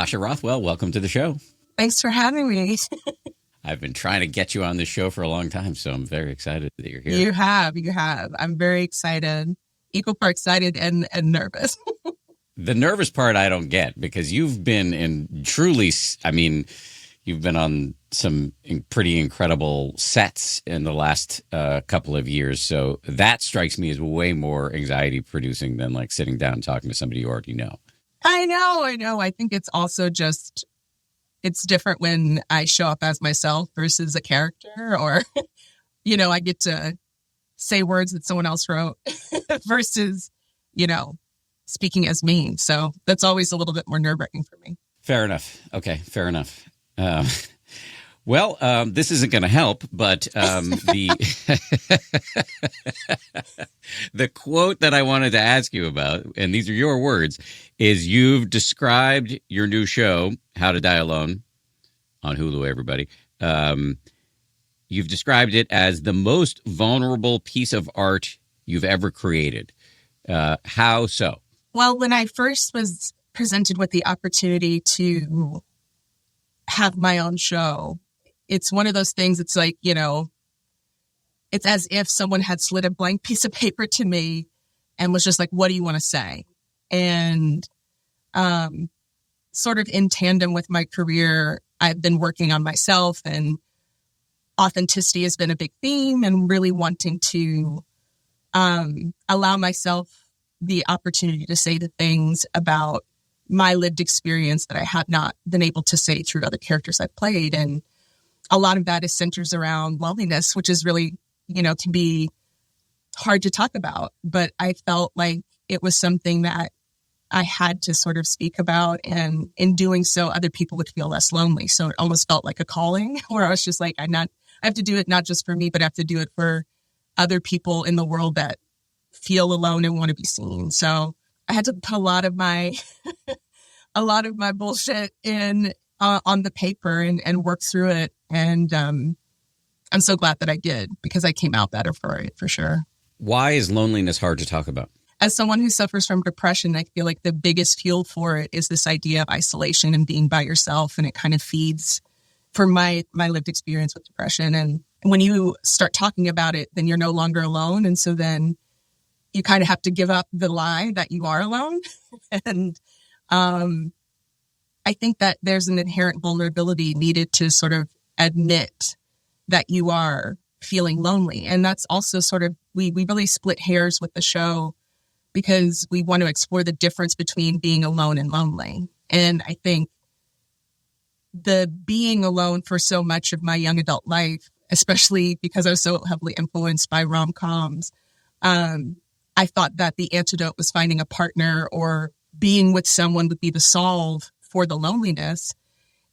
Natasha Rothwell, welcome to the show. Thanks for having me. I've been trying to get you on this show for a long time, so I'm very excited that you're here. You have. I'm very excited, equal part excited and nervous. The nervous part I don't get, because you've been you've been on some pretty incredible sets in the last couple of years. So that strikes me as way more anxiety producing than like sitting down and talking to somebody you already know. I know. I think it's also just, it's different when I show up as myself versus a character, or, I get to say words that someone else wrote versus, speaking as me. So that's always a little bit more nerve-wracking for me. Fair enough. Okay, fair enough. This isn't going to help, but the quote that I wanted to ask you about, and these are your words, is you've described your new show, How to Die Alone, on Hulu, everybody. You've described it as the most vulnerable piece of art you've ever created. How so? Well, when I first was presented with the opportunity to have my own show, it's one of those things, it's like, it's as if someone had slid a blank piece of paper to me and was just like, what do you want to say? And sort of in tandem with my career, I've been working on myself, and authenticity has been a big theme, and really wanting to allow myself the opportunity to say the things about my lived experience that I have not been able to say through other characters I've played. And a lot of that is centers around loneliness, which is really, can be hard to talk about. But I felt like it was something that I had to sort of speak about. And in doing so, other people would feel less lonely. So it almost felt like a calling, where I was just like, I have to do it not just for me, but I have to do it for other people in the world that feel alone and want to be seen. So I had to put a lot of my bullshit in on the paper and work through it. And I'm so glad that I did, because I came out better for it, for sure. Why is loneliness hard to talk about? As someone who suffers from depression, I feel like the biggest fuel for it is this idea of isolation and being by yourself. And it kind of feeds for my lived experience with depression. And when you start talking about it, then you're no longer alone. And so then you kind of have to give up the lie that you are alone. And I think that there's an inherent vulnerability needed to sort of admit that you are feeling lonely. And that's also sort of, we really split hairs with the show, because we want to explore the difference between being alone and lonely. And I think the being alone for so much of my young adult life, especially because I was so heavily influenced by rom-coms, I thought that the antidote was finding a partner or being with someone would be the solve for the loneliness.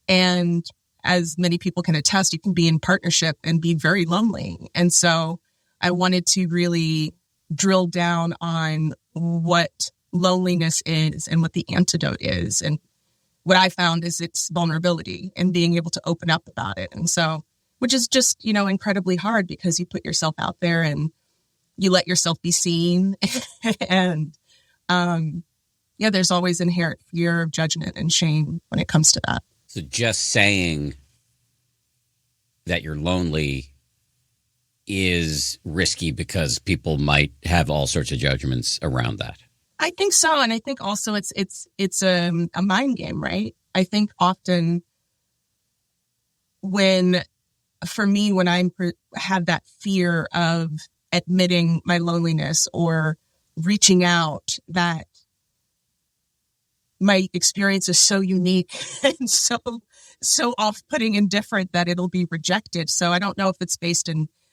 And as many people can attest, you can be in partnership and be very lonely. And so I wanted to really drill down on what loneliness is and what the antidote is. And what I found is it's vulnerability and being able to open up about it. And so, which is just, incredibly hard, because you put yourself out there and you let yourself be seen. And there's always inherent fear of judgment and shame when it comes to that. So just saying that you're lonely is risky, because people might have all sorts of judgments around that. I think so. And I think also it's a mind game, right? I think often when I have that fear of admitting my loneliness or reaching out, that my experience is so unique and so off-putting and different that it'll be rejected. So I don't know if it's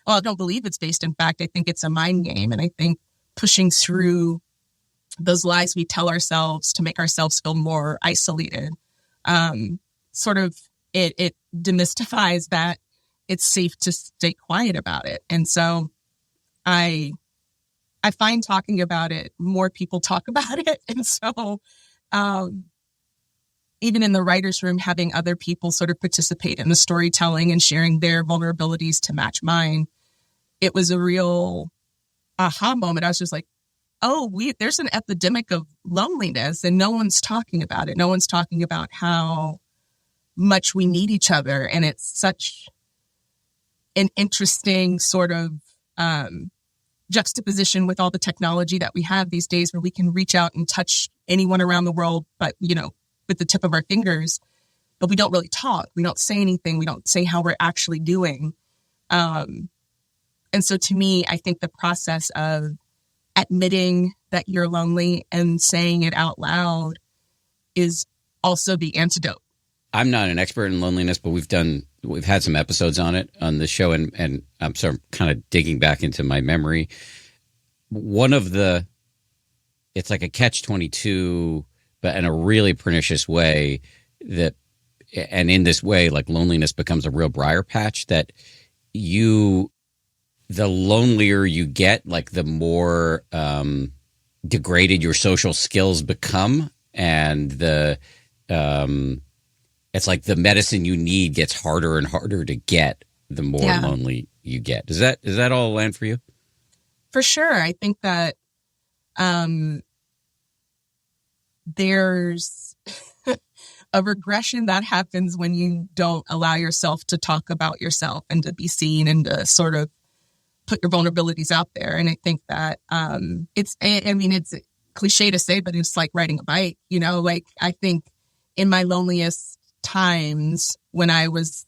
I don't believe it's based in fact. I think it's a mind game. And I think pushing through those lies we tell ourselves to make ourselves feel more isolated, sort of it demystifies that it's safe to stay quiet about it. And so I find talking about it, more people talk about it. And so even in the writer's room, having other people sort of participate in the storytelling and sharing their vulnerabilities to match mine, it was a real aha moment. I was just like, oh, there's an epidemic of loneliness, and no one's talking about it. No one's talking about how much we need each other. And it's such an interesting sort of juxtaposition with all the technology that we have these days, where we can reach out and touch anyone around the world, but, with the tip of our fingers, but we don't really talk. We don't say anything. We don't say how we're actually doing. And so to me, I think the process of admitting that you're lonely and saying it out loud is also the antidote. I'm not an expert in loneliness, but we've had some episodes on it on the show, and I'm sort of kind of digging back into my memory. It's like a catch-22, but in a really pernicious way, and in this way, like, loneliness becomes a real briar patch, that the lonelier you get, like, the more degraded your social skills become, and it's like the medicine you need gets harder and harder to get the more lonely you get. Does that all land for you? For sure. I think that there's a regression that happens when you don't allow yourself to talk about yourself and to be seen and to sort of put your vulnerabilities out there. And I think that it's a cliche to say, but it's like riding a bike, like, I think in my loneliest times when I was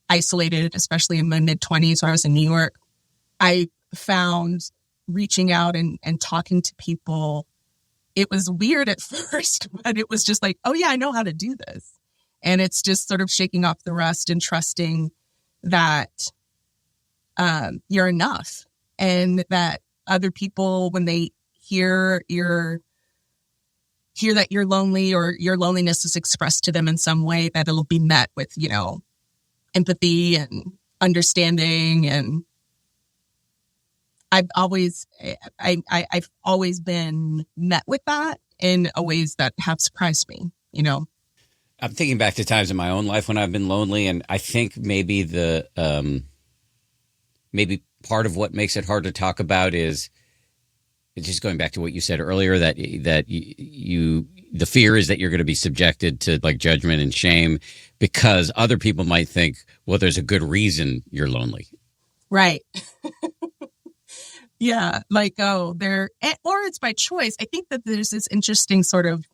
isolated, especially in my mid-20s when I was in New York, I found reaching out and talking to people, it was weird at first, but it was just like, oh yeah, I know how to do this. And it's just sort of shaking off the rust and trusting that you're enough, and that other people, when they hear that you're lonely or your loneliness is expressed to them in some way, that it'll be met with, empathy and understanding. And I've always been met with that in a ways that have surprised me, I'm thinking back to times in my own life when I've been lonely, and I think maybe maybe part of what makes it hard to talk about is just going back to what you said earlier, that the fear is that you're going to be subjected to, like, judgment and shame because other people might think, well, there's a good reason you're lonely. Right. Yeah. Like, or it's by choice. I think that there's this interesting sort of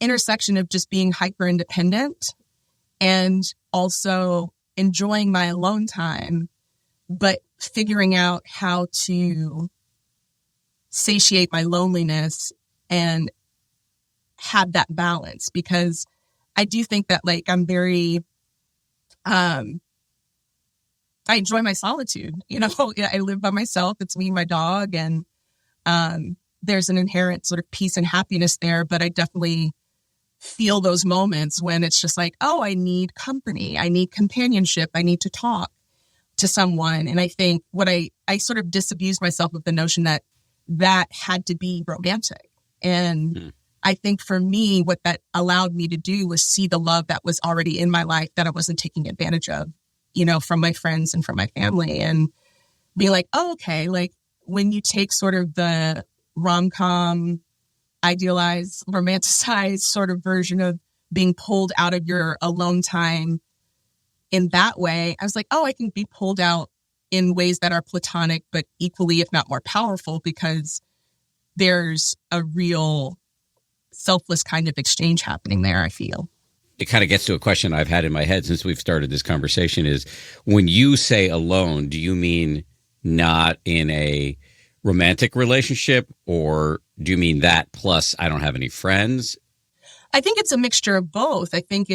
intersection of just being hyper independent and also enjoying my alone time, but figuring out how to satiate my loneliness and have that balance, because I do think that, like, I'm very, I enjoy my solitude, I live by myself. It's me and my dog. And, there's an inherent sort of peace and happiness there, but I definitely feel those moments when it's just like, oh, I need company. I need companionship. I need to talk to someone. And I think what I sort of disabused myself of the notion that had to be romantic. And I think for me, what that allowed me to do was see the love that was already in my life that I wasn't taking advantage of, from my friends and from my family, and be like, oh, okay, like, when you take sort of the rom-com, idealized, romanticized sort of version of being pulled out of your alone time in that way, I was like, oh, I can be pulled out in ways that are platonic, but equally, if not more powerful, because there's a real selfless kind of exchange happening there, I feel. It kind of gets to a question I've had in my head since we've started this conversation is, when you say alone, do you mean not in a romantic relationship, or do you mean that plus I don't have any friends? I think it's a mixture of both. I think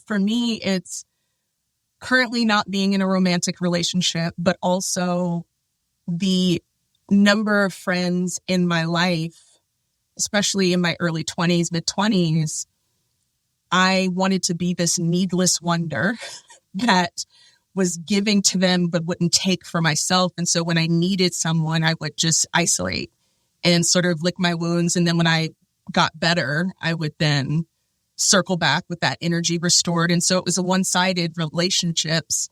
for me, it's currently not being in a romantic relationship, but also the number of friends in my life, especially in my early 20s, mid 20s, I wanted to be this needless wonder that was giving to them but wouldn't take for myself. And so when I needed someone, I would just isolate and sort of lick my wounds. And then when I got better, I would then circle back with that energy restored. And so it was a one-sided relationships,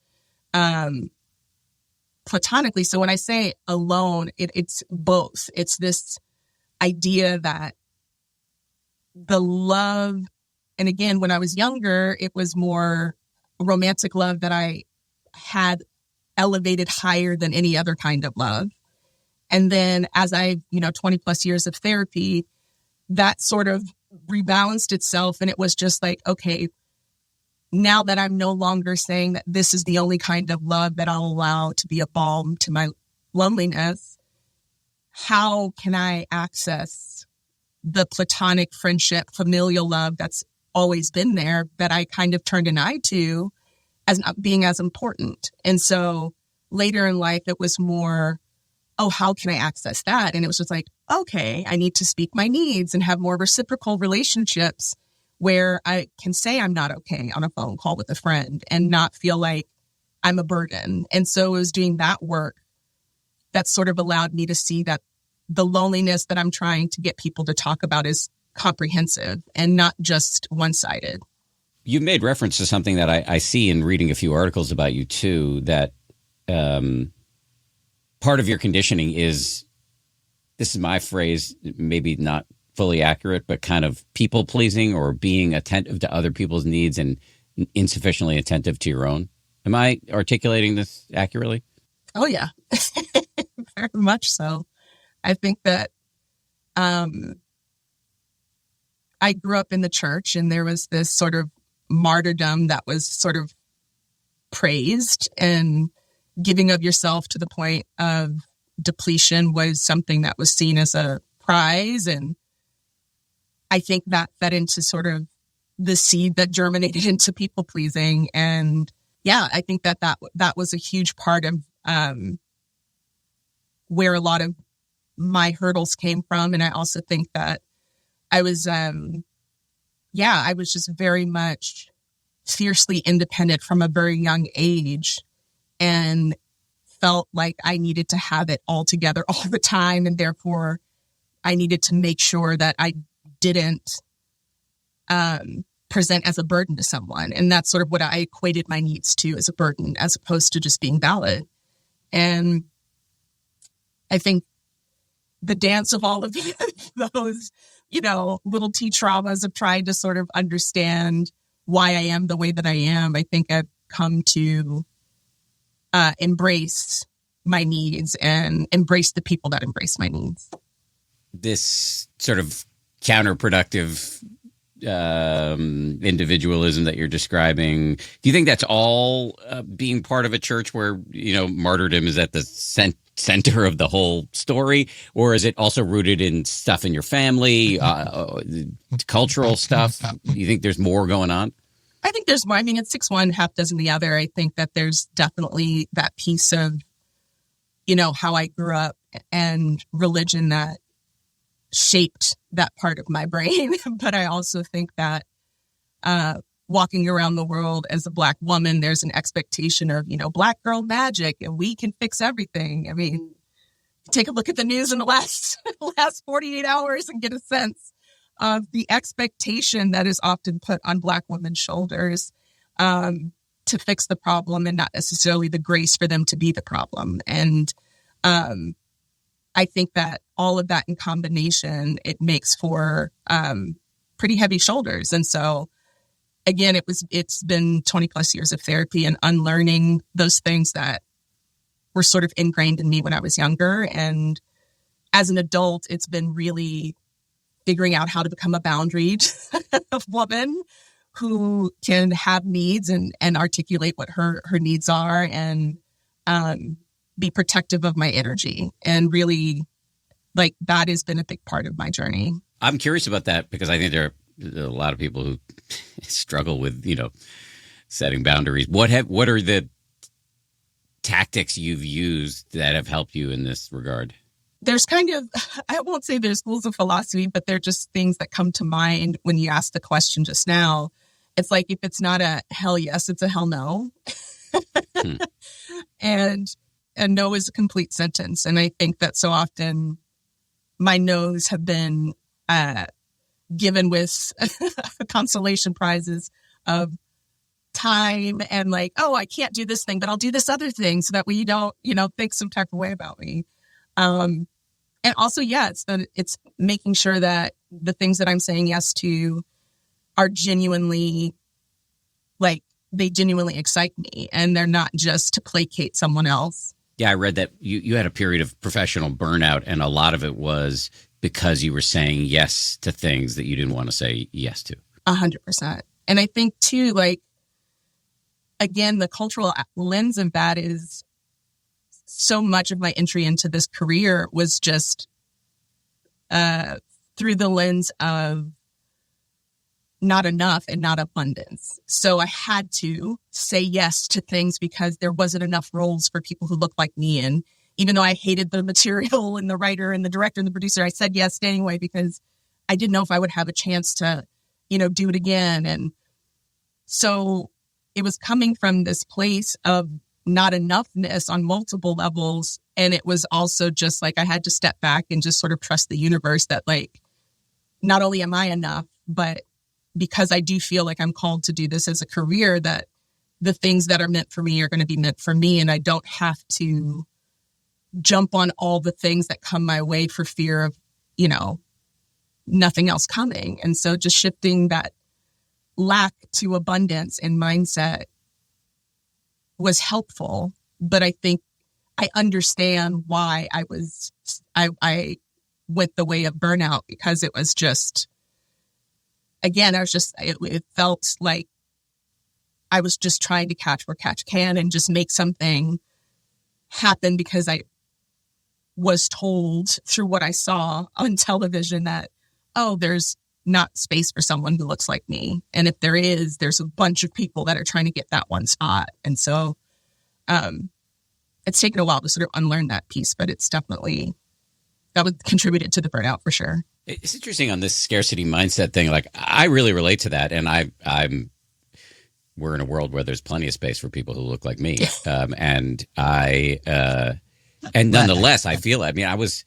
platonically. So when I say alone, it's both. It's this idea that the love, and again, when I was younger, it was more romantic love that I had elevated higher than any other kind of love. And then as 20 plus years of therapy, that sort of rebalanced itself. And it was just like, okay, now that I'm no longer saying that this is the only kind of love that I'll allow to be a balm to my loneliness, how can I access the platonic friendship, familial love that's always been there, that I kind of turned an eye to as not being as important? And so later in life, it was more, oh, how can I access that? And it was just like, okay, I need to speak my needs and have more reciprocal relationships where I can say I'm not okay on a phone call with a friend and not feel like I'm a burden. And so it was doing that work that sort of allowed me to see that the loneliness that I'm trying to get people to talk about is comprehensive and not just one-sided. You made reference to something that I see in reading a few articles about you too, that part of your conditioning is, this is my phrase, maybe not fully accurate, but kind of people pleasing or being attentive to other people's needs and insufficiently attentive to your own. Am I articulating this accurately? Oh, yeah, very much so. I think that I grew up in the church, and there was this sort of martyrdom that was sort of praised, and giving of yourself to the point of depletion was something that was seen as a prize. And I think that fed into sort of the seed that germinated into people pleasing. And yeah, I think that was a huge part of where a lot of my hurdles came from. And I also think that I was just very much fiercely independent from a very young age, and felt like I needed to have it all together all the time. And therefore I needed to make sure that I didn't present as a burden to someone. And that's sort of what I equated my needs to, as a burden, as opposed to just being valid. And I think the dance of all of those, little T traumas of trying to sort of understand why I am the way that I am, I think I've come to embrace my needs and embrace the people that embrace my needs. This sort of counterproductive individualism that you're describing, do you think that's all being part of a church where, martyrdom is at the center of the whole story? Or is it also rooted in stuff in your family, cultural stuff? Do you think there's more going on? I think there's more. I mean, it's 6 1, half dozen the other. I think that there's definitely that piece of, how I grew up and religion that shaped that part of my brain. But I also think that walking around the world as a Black woman, there's an expectation of, Black girl magic, and we can fix everything. I mean, take a look at the news in the last 48 hours and get a sense of the expectation that is often put on Black women's shoulders to fix the problem, and not necessarily the grace for them to be the problem. And I think that all of that in combination, it makes for pretty heavy shoulders. And so, again, it's been 20 plus years of therapy and unlearning those things that were sort of ingrained in me when I was younger. And as an adult, it's been really figuring out how to become a boundaried woman who can have needs and articulate what her needs are, and be protective of my energy. And really, like, that has been a big part of my journey. I'm curious about that because I think there are a lot of people who struggle with, setting boundaries. What are the tactics you've used that have helped you in this regard? There's kind of, I won't say there's schools of philosophy, but they're just things that come to mind when you ask the question just now. It's like, if it's not a hell yes, it's a hell no. And a no is a complete sentence. And I think that so often my no's have been given with consolation prizes of time and like, oh, I can't do this thing, but I'll do this other thing so that way you don't, think some type of way about me. And also, yeah, it's making sure that the things that I'm saying yes to are genuinely, like, they genuinely excite me and they're not just to placate someone else. Yeah, I read that you had a period of professional burnout, and a lot of it was because you were saying yes to things that you didn't want to say yes to. 100%. And I think too, like, again, the cultural lens of that is so much of my entry into this career was just through the lens of not enough and not abundance. So I had to say yes to things because there wasn't enough roles for people who looked like me. And even though I hated the material and the writer and the director and the producer, I said yes anyway because I didn't know if I would have a chance to, do it again. And so it was coming from this place of not enoughness on multiple levels. And it was also just like I had to step back and just sort of trust the universe that, like, not only am I enough, but because I do feel like I'm called to do this as a career, that the things that are meant for me are going to be meant for me. And I don't have to jump on all the things that come my way for fear of, nothing else coming. And so just shifting that lack to abundance in mindset was helpful. But I think I understand why I went the way of burnout, because it was just, again, it felt like I was just trying to catch where catch can and just make something happen because I was told through what I saw on television that, oh, there's not space for someone who looks like me. And if there is, there's a bunch of people that are trying to get that one spot. And so it's taken a while to sort of unlearn that piece, but it's definitely, that would contributed to the burnout for sure. It's interesting on this scarcity mindset thing. Like, I really relate to that. And we're in a world where there's plenty of space for people who look like me. And nonetheless, I feel, I was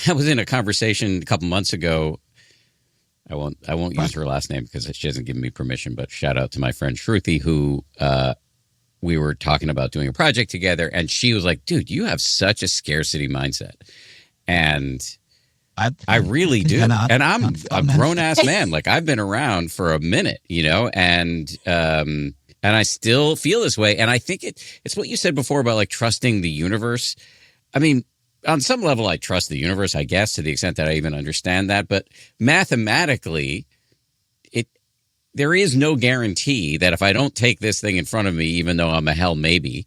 in a conversation a couple months ago. I won't use her last name because she hasn't given me permission, but shout out to my friend Shruti, who, we were talking about doing a project together, and she was like, dude, you have such a scarcity mindset. And I really do. And I'm a grown ass man. Like, I've been around for a minute, and I still feel this way. And I think it's what you said before about, like, trusting the universe. I mean, on some level, I trust the universe, I guess, to the extent that I even understand that. But mathematically, there is no guarantee that if I don't take this thing in front of me, even though I'm a hell maybe,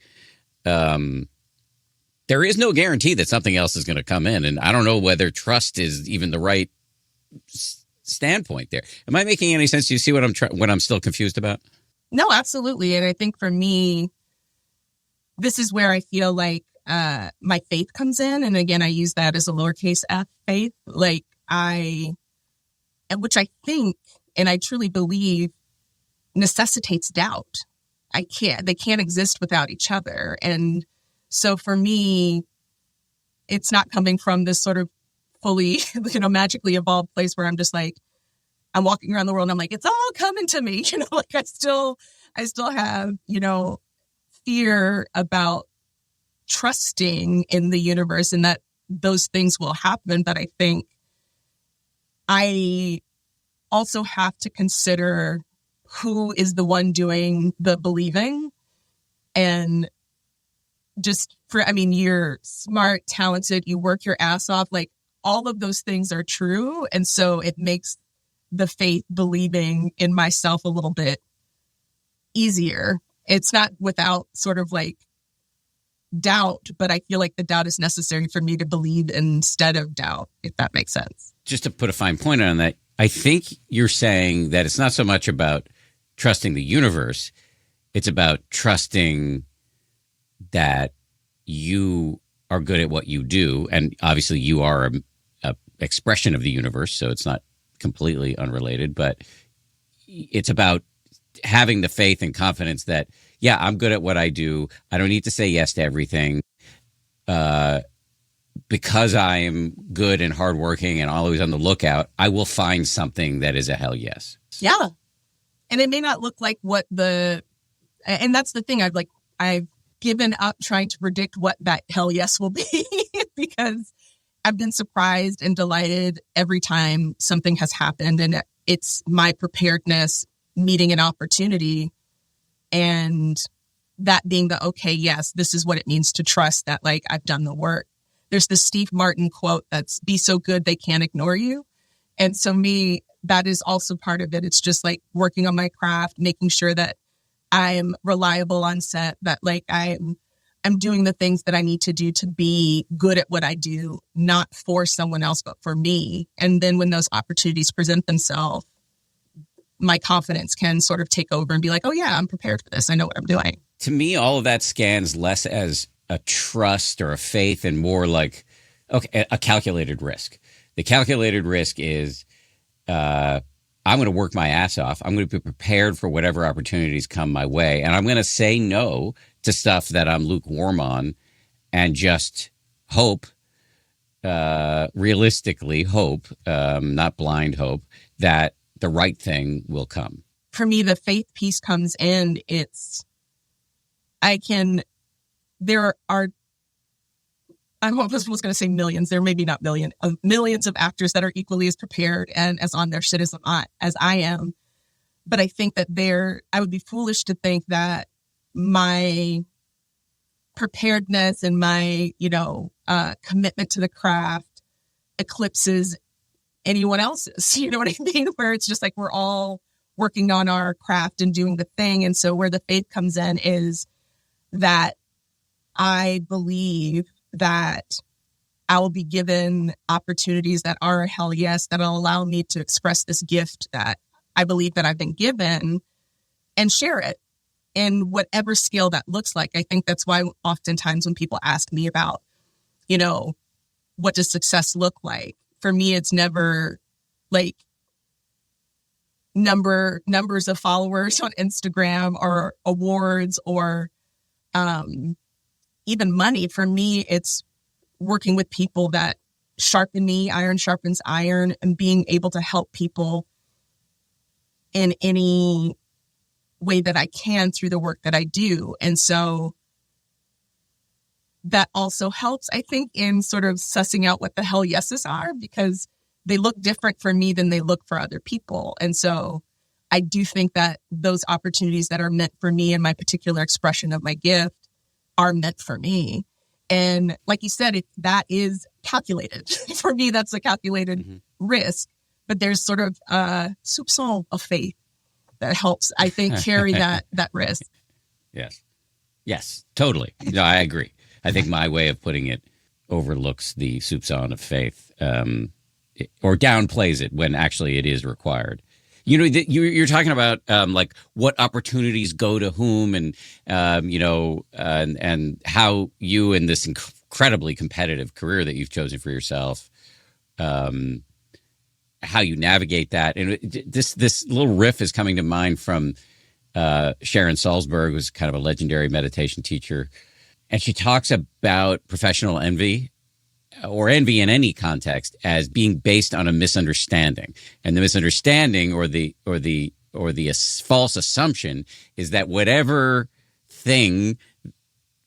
there is no guarantee that something else is going to come in. And I don't know whether trust is even the right standpoint there. Am I making any sense? Do you see what I'm still confused about? No, absolutely. And I think for me, this is where I feel like my faith comes in. And again, I use that as a lowercase f faith, which I think, and I truly believe, necessitates doubt. They can't exist without each other. And so for me, it's not coming from this sort of fully, magically evolved place where I'm just like, I'm walking around the world and I'm like, it's all coming to me. Like I still have, fear about trusting in the universe and that those things will happen. But I think I also have to consider who is the one doing the believing. And you're smart, talented, you work your ass off. Like, all of those things are true. And so it makes the faith believing in myself a little bit easier. It's not without sort of like doubt, but I feel like the doubt is necessary for me to believe instead of doubt, if that makes sense. Just to put a fine point on that, I think you're saying that it's not so much about trusting the universe. It's about trusting that you are good at what you do. And obviously you are a expression of the universe, so it's not completely unrelated, but it's about having the faith and confidence that, yeah, I'm good at what I do. I don't need to say yes to everything. Because I am good and hardworking and always on the lookout, I will find something that is a hell yes. Yeah. And it may not look like and that's the thing. I've given up trying to predict what that hell yes will be because I've been surprised and delighted every time something has happened, and it's my preparedness meeting an opportunity and that being the, okay, yes, this is what it means to trust that, like, I've done the work. There's this Steve Martin quote that's be so good they can't ignore you. And so me, that is also part of it. It's just like working on my craft, making sure that I'm reliable on set, that like I'm doing the things that I need to do to be good at what I do, not for someone else, but for me. And then when those opportunities present themselves, my confidence can sort of take over and be like, oh yeah, I'm prepared for this. I know what I'm doing. To me, all of that scans less as a trust or a faith and more like, okay, a calculated risk. The calculated risk is I'm going to work my ass off. I'm going to be prepared for whatever opportunities come my way. And I'm going to say no to stuff that I'm lukewarm on and just hope, realistically hope, not blind hope, that the right thing will come. For me, the faith piece comes in. There are, I was going to say millions, there may be not millions of actors that are equally as prepared and as on their shit as I am. But I think that I would be foolish to think that my preparedness and my, commitment to the craft eclipses anyone else's. You know what I mean? Where it's just like we're all working on our craft and doing the thing. And so where the faith comes in is that I believe that I will be given opportunities that are a hell yes, that'll allow me to express this gift that I believe that I've been given and share it in whatever scale that looks like. I think that's why oftentimes when people ask me about, what does success look like? For me, it's never like numbers of followers on Instagram or awards or even money. For me, it's working with people that sharpen me, iron sharpens iron, and being able to help people in any way that I can through the work that I do. And so that also helps, I think, in sort of sussing out what the hell yeses are, because they look different for me than they look for other people. And so I do think that those opportunities that are meant for me and my particular expression of my gift are meant for me. And like you said, that is calculated. For me, that's a calculated risk. But there's sort of a soupçon of faith that helps, I think, carry that risk. Yes, totally. No, I agree. I think my way of putting it overlooks the soupçon of faith, or downplays it when actually it is required. You're talking about like what opportunities go to whom, and and how you in this incredibly competitive career that you've chosen for yourself, how you navigate that. And this little riff is coming to mind from Sharon Salzberg, who's kind of a legendary meditation teacher. And she talks about professional envy, or envy in any context, as being based on a misunderstanding. And the misunderstanding or the false assumption is that whatever thing,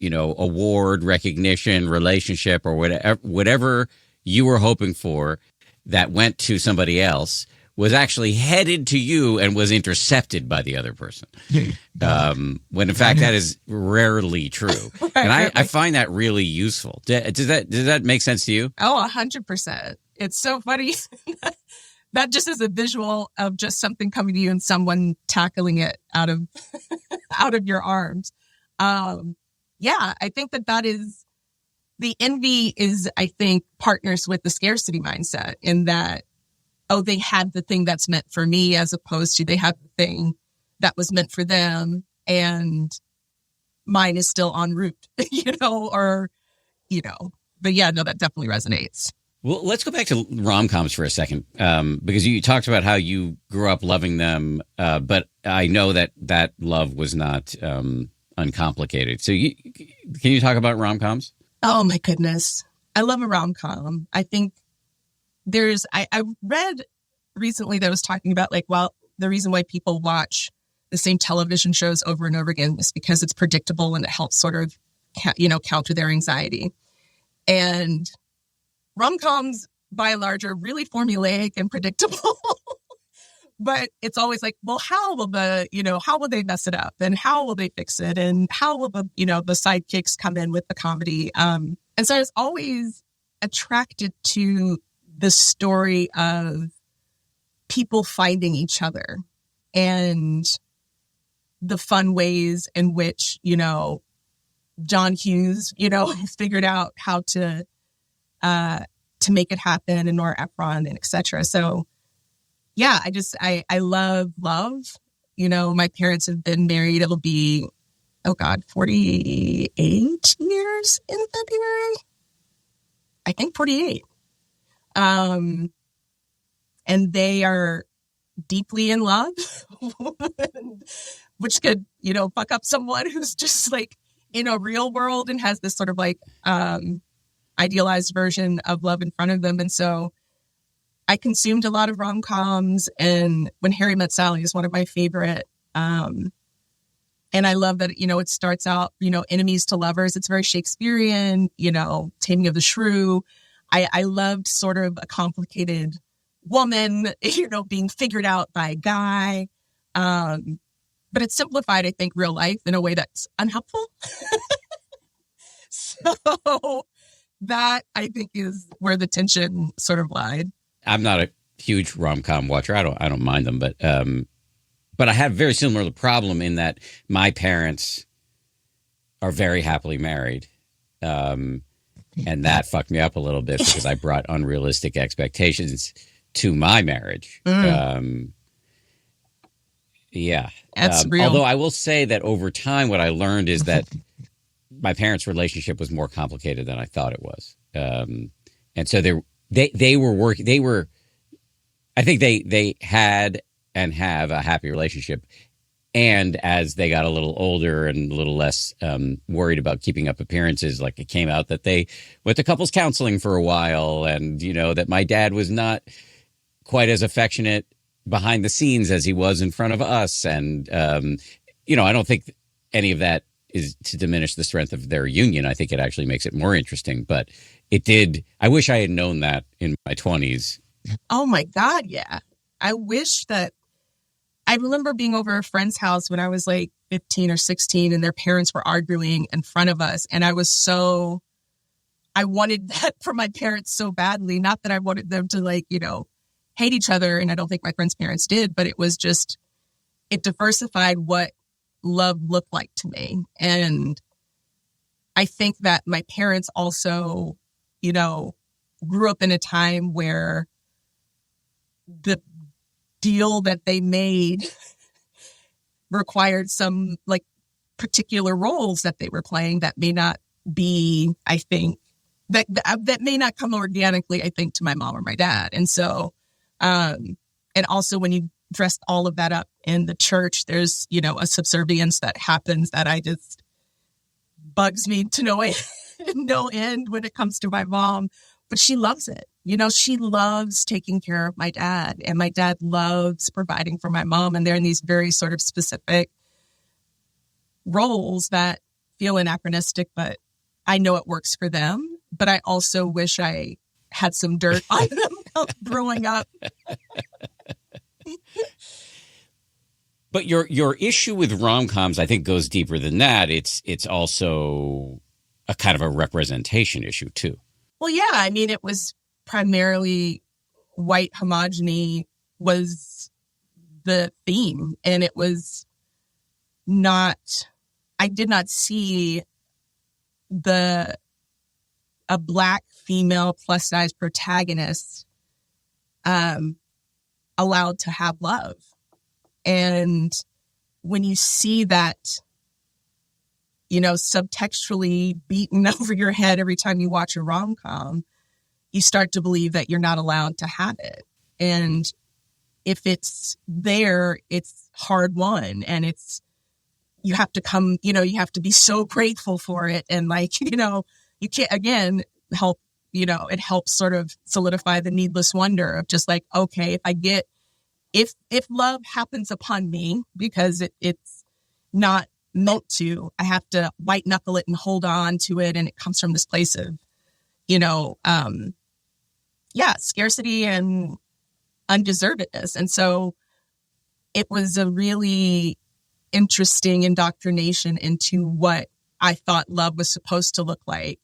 award, recognition, relationship, or whatever you were hoping for that went to somebody else was actually headed to you and was intercepted by the other person. When in fact that is rarely true. Right, and I find that really useful. Does that make sense to you? Oh, 100%. It's so funny. That just is a visual of just something coming to you and someone tackling it out of your arms. I think that is the envy is, I think, partners with the scarcity mindset in that, oh, they had the thing that's meant for me, as opposed to they had the thing that was meant for them and mine is still en route, but yeah, no, that definitely resonates. Well, let's go back to rom-coms for a second, because you talked about how you grew up loving them, but I know that love was not uncomplicated. So can you talk about rom-coms? Oh my goodness. I love a rom-com. I think I read recently that was talking about the reason why people watch the same television shows over and over again is because it's predictable and it helps sort of, counter their anxiety. And rom-coms by and large are really formulaic and predictable. But it's always like, well, how will they mess it up, and how will they fix it, and how will the sidekicks come in with the comedy? And so I was always attracted to the story of people finding each other and the fun ways in which, John Hughes, figured out how to make it happen, and Nora Ephron, and et cetera. So yeah, I love. My parents have been married. It'll be, 48 years in February. I think 48. And they are deeply in love, which could, fuck up someone who's just like in a real world and has this sort of like idealized version of love in front of them. And so I consumed a lot of rom-coms, and When Harry Met Sally is one of my favorite. And I love that, it starts out, enemies to lovers. It's very Shakespearean, Taming of the Shrew. I loved sort of a complicated woman, being figured out by a guy. But it simplified, I think, real life in a way that's unhelpful. So that, I think, is where the tension sort of lied. I'm not a huge rom-com watcher. I don't mind them, but I have very similar problem in that my parents are very happily married, and that fucked me up a little bit because I brought unrealistic expectations to my marriage. Yeah, that's real. Although I will say that over time, what I learned is that my parents' relationship was more complicated than I thought it was, and so they were working. I think they had and have a happy relationship. And as they got a little older and a little less worried about keeping up appearances, like it came out that they went to couples counseling for a while, and that my dad was not quite as affectionate behind the scenes as he was in front of us. And I don't think any of that is to diminish the strength of their union. I think it actually makes it more interesting, but it did. I wish I had known that in my 20s. Oh my God. Yeah. I wish that I remember being over a friend's house when I was like 15 or 16 and their parents were arguing in front of us. And I wanted that for my parents so badly. Not that I wanted them to hate each other. And I don't think my friend's parents did, but it was just, it diversified what love looked like to me. And I think that my parents also, grew up in a time where the deal that they made required some particular roles that they were playing that may not be, I think, that may not come organically, I think, to my mom or my dad. And so, and also when you dress all of that up in the church, there's, a subservience that happens that I just bugs me to no end when it comes to my mom, but she loves it. She loves taking care of my dad, and my dad loves providing for my mom. And they're in these very sort of specific roles that feel anachronistic, but I know it works for them. But I also wish I had some dirt on them growing up. But your issue with rom-coms, I think, goes deeper than that. It's also a kind of a representation issue too. Well, yeah. I mean, it was primarily white homogeny was the theme, and it was not, I did not see a Black female plus size protagonist allowed to have love. And when you see that, subtextually beaten over your head every time you watch a rom-com, you start to believe that you're not allowed to have it. And if it's there, it's hard won. And you have to you have to be so grateful for it. And you can't, again, help, it helps sort of solidify the needless wonder of just okay, if love happens upon me, because it's not meant to, I have to white knuckle it and hold on to it. And it comes from this place of, scarcity and undeservedness. And so it was a really interesting indoctrination into what I thought love was supposed to look like,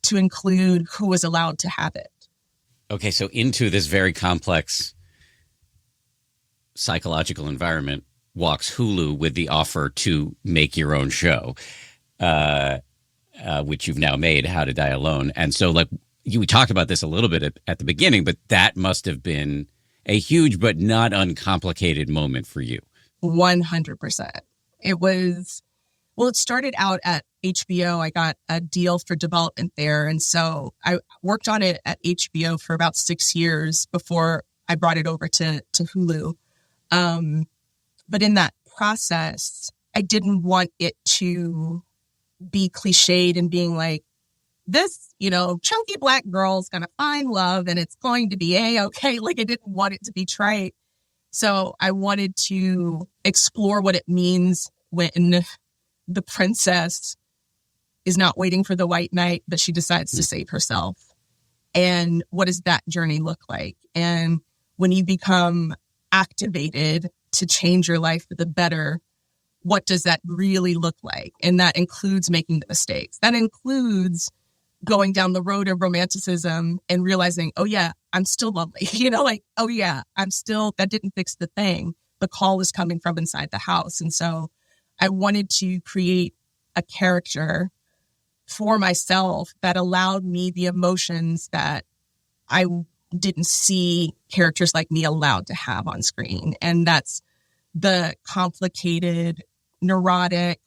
to include who was allowed to have it. Okay, so into this very complex psychological environment walks Hulu with the offer to make your own show, which you've now made, How to Die Alone. And so, like, we talked about this a little bit at the beginning, but that must have been a huge but not uncomplicated moment for you. 100%. It was, well, it started out at HBO. I got a deal for development there. And so I worked on it at HBO for about 6 years before I brought it over to Hulu. But in that process, I didn't want it to be cliched and being like, this, chunky Black girl's going to find love and it's going to be A-okay. Like, I didn't want it to be trite. So I wanted to explore what it means when the princess is not waiting for the white knight, but she decides to save herself. And what does that journey look like? And when you become activated to change your life for the better, what does that really look like? And that includes making the mistakes. That includes going down the road of romanticism and realizing, oh yeah, I'm still lonely. Oh yeah, that didn't fix the thing. The call is coming from inside the house. And so I wanted to create a character for myself that allowed me the emotions that I didn't see characters like me allowed to have on screen. And that's the complicated, neurotic,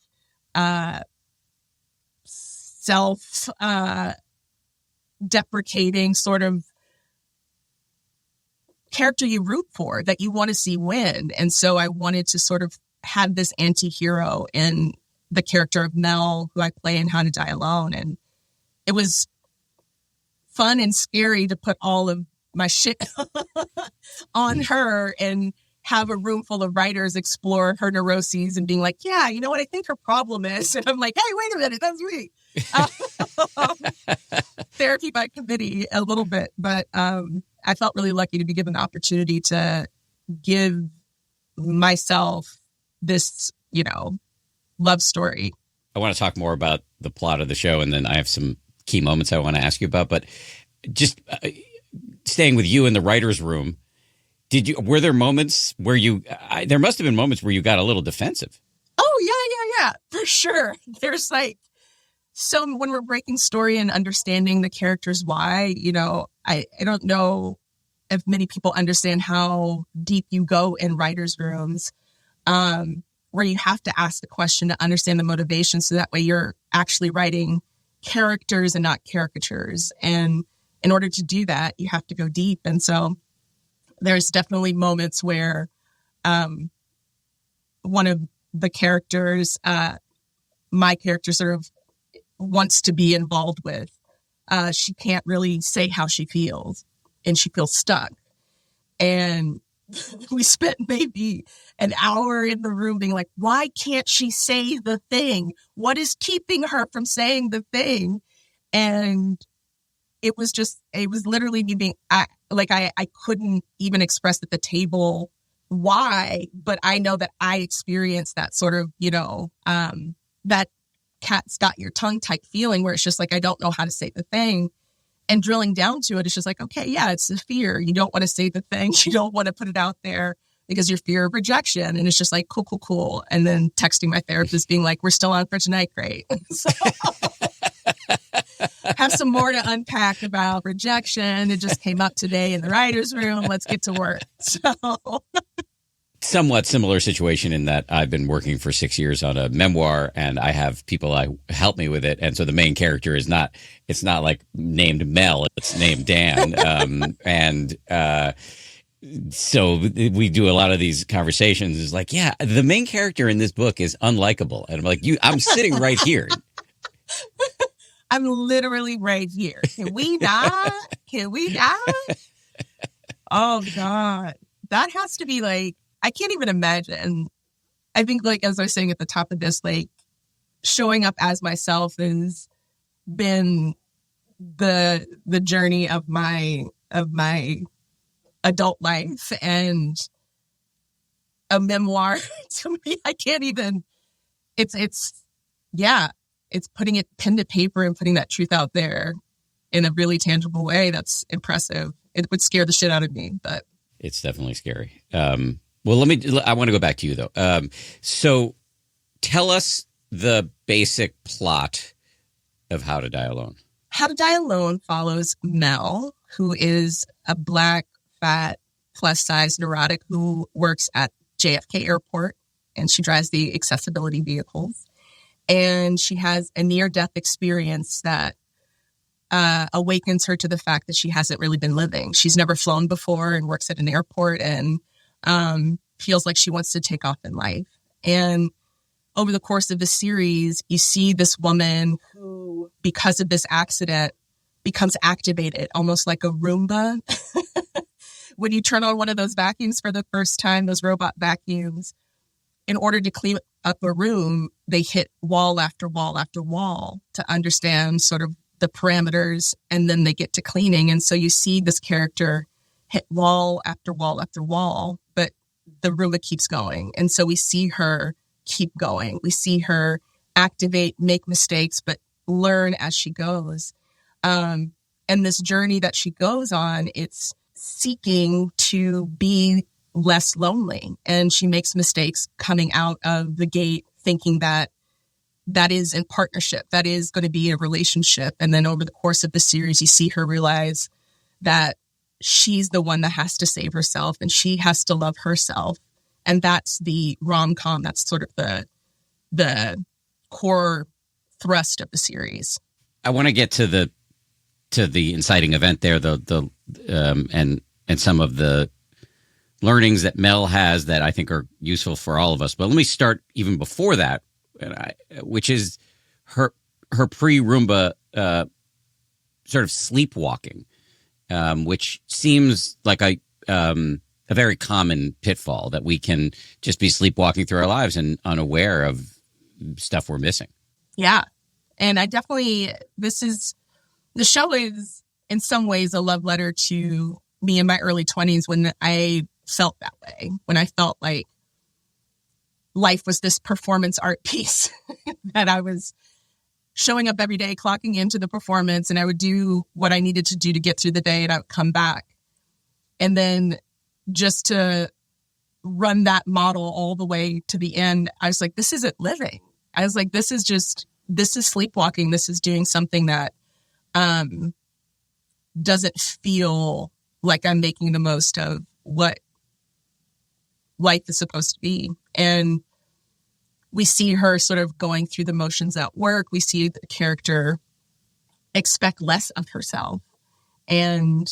self-deprecating sort of character you root for, that you want to see win. And so I wanted to sort of have this anti-hero in the character of Mel, who I play in How to Die Alone. And it was fun and scary to put all of my shit on her and have a room full of writers explore her neuroses and being like, yeah, you know what I think her problem is? And I'm like, hey, wait a minute, that's me. Therapy by committee a little bit. But I felt really lucky to be given the opportunity to give myself this, love story. I want to talk more about the plot of the show, and then I have some key moments I want to ask you about. But just staying with you in the writer's room, were there moments where there must have been moments where you got a little defensive? Oh, yeah, for sure. There's so when we're breaking story and understanding the characters why, I don't know if many people understand how deep you go in writers' rooms, where you have to ask the question to understand the motivation. So that way you're actually writing characters and not caricatures. And in order to do that, you have to go deep. And so there's definitely moments where one of the characters, my character sort of wants to be involved with, she can't really say how she feels and she feels stuck. And we spent maybe an hour in the room being like, why can't she say the thing? What is keeping her from saying the thing? And it was literally me being, I couldn't even express at the table why, but I know that I experienced that sort of, that cat's got your tongue type feeling where it's just like, I don't know how to say the thing. And drilling down to it, it's just like, okay, yeah, it's the fear. You don't want to say the thing. You don't want to put it out there because your fear of rejection. And it's just like, cool. And then texting my therapist being like, we're still on for tonight. Great. So, have some more to unpack about rejection. It just came up today in the writer's room. Let's get to work. So somewhat similar situation in that I've been working for 6 years on a memoir, and I have people help me with it. And so the main character it's not like named Mel, it's named Dan. So we do a lot of these conversations. It's like, yeah, the main character in this book is unlikable. And I'm like, I'm sitting right here. I'm literally right here. Can we not? Oh God. That has to be like, I can't even imagine. I think, like, as I was saying at the top of this, like, showing up as myself has been the journey of my adult life, and a memoir to me. I can't even, it's putting it pen to paper and putting that truth out there in a really tangible way. That's impressive. It would scare the shit out of me, but it's definitely scary. Well, I want to go back to you though. So tell us the basic plot of How to Die Alone. How to Die Alone follows Mel, who is a Black, fat, plus-size neurotic who works at JFK Airport, and she drives the accessibility vehicles. And she has a near-death experience that awakens her to the fact that she hasn't really been living. She's never flown before and works at an airport, and feels like she wants to take off in life. And over the course of the series, you see this woman who, because of this accident, becomes activated, almost like a Roomba. When you turn on one of those vacuums for the first time, those robot vacuums, in order to clean up a room, they hit wall after wall after wall to understand sort of the parameters, and then they get to cleaning. And so you see this character hit wall after wall after wall, but the Roomba keeps going. And so we see her keep going. We see her activate, make mistakes, but learn as she goes. And this journey that she goes on, it's seeking to be less lonely. And she makes mistakes coming out of the gate, thinking that is in partnership, that is going to be a relationship. And then over the course of the series, you see her realize that she's the one that has to save herself, and she has to love herself. And that's the rom-com. That's sort of the core thrust of the series. I want to get to the inciting event there, and some of the learnings that Mel has that I think are useful for all of us. But let me start even before that, which is her pre-Roomba sort of sleepwalking, which seems like a very common pitfall, that we can just be sleepwalking through our lives and unaware of stuff we're missing. Yeah. And I definitely, the show is in some ways a love letter to me in my early 20s, when I felt that way, when I felt like life was this performance art piece that I was showing up every day, clocking into the performance, and I would do what I needed to do to get through the day, and I would come back. And then just to run that model all the way to the end, I was like, this isn't living. I was like, this is sleepwalking. This is doing something that doesn't feel like I'm making the most of what life is supposed to be. And we see her sort of going through the motions at work. We see the character expect less of herself, and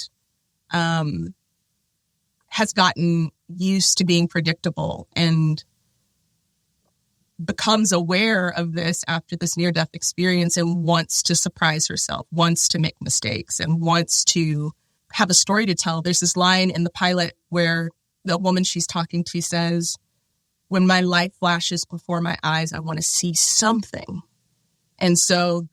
has gotten used to being predictable, and becomes aware of this after this near-death experience, and wants to surprise herself, wants to make mistakes, and wants to have a story to tell. There's this line in the pilot where the woman she's talking to says, "When my life flashes before my eyes, I want to see something." And so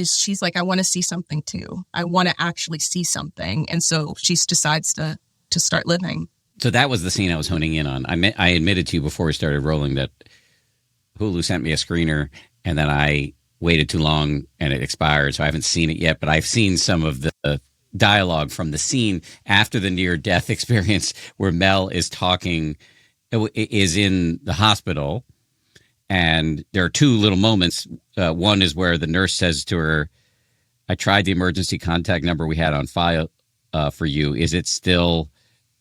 she's like, I want to see something too. I want to actually see something. And so she decides to start living. So that was the scene I was honing in on. I admitted to you before we started rolling that Hulu sent me a screener, and then I waited too long and it expired. So I haven't seen it yet, but I've seen some of the dialogue from the scene after the near-death experience, where Mel is in the hospital. And there are two little moments. One is where the nurse says to her, "I tried the emergency contact number we had on file for you. Is it still?"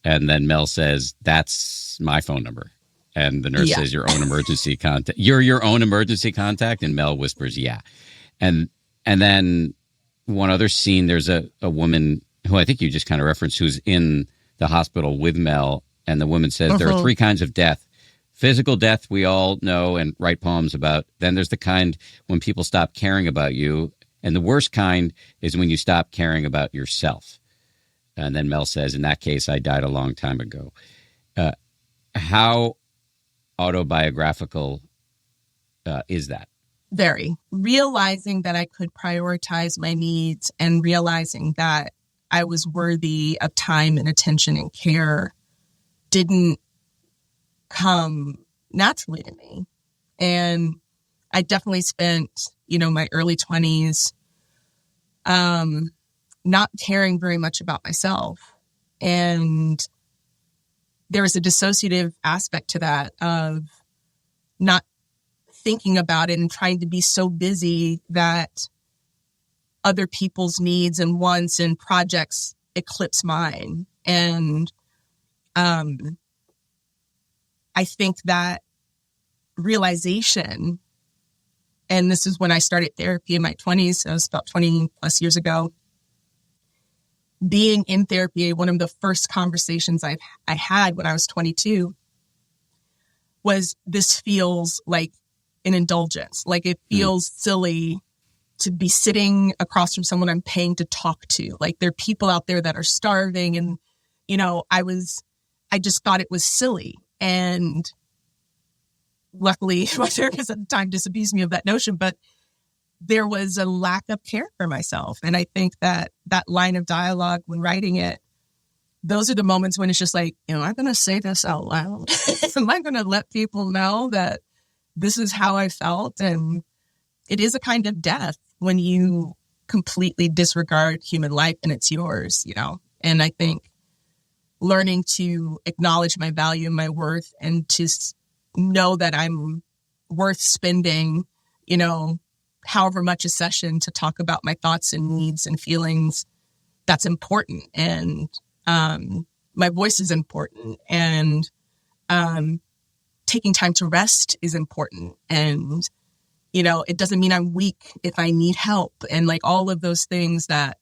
And then Mel says, "That's my phone number." And the nurse says, "Your own emergency contact. You're your own emergency contact." And Mel whispers, "Yeah." And then one other scene, there's a woman who I think you just kind of referenced, who's in the hospital with Mel. And the woman says, "There are three kinds of death. Physical death, we all know and write poems about. Then there's the kind when people stop caring about you. And the worst kind is when you stop caring about yourself." And then Mel says, "In that case, I died a long time ago." How autobiographical is that? Very. Realizing that I could prioritize my needs and realizing that I was worthy of time and attention and care didn't come naturally to me. And I definitely spent, my early 20s not caring very much about myself. And there was a dissociative aspect to that of not thinking about it and trying to be so busy that other people's needs and wants and projects eclipse mine. And I think that realization, and this is when I started therapy in my 20s, so it was about 20 plus years ago. Being in therapy, one of the first conversations I had when I was 22 was, this feels like an indulgence. Like, it feels silly to be sitting across from someone I'm paying to talk to. Like, there are people out there that are starving. And, I just thought it was silly. And luckily, my therapist at the time disabused me of that notion, but there was a lack of care for myself. And I think that line of dialogue when writing it, those are the moments when it's just like, am I going to say this out loud? Am I going to let people know that this is how I felt? And it is a kind of death when you completely disregard human life and it's yours, And I think learning to acknowledge my value and my worth and to know that I'm worth spending, however much a session to talk about my thoughts and needs and feelings, that's important. And my voice is important. And taking time to rest is important. And, it doesn't mean I'm weak if I need help. And like all of those things that,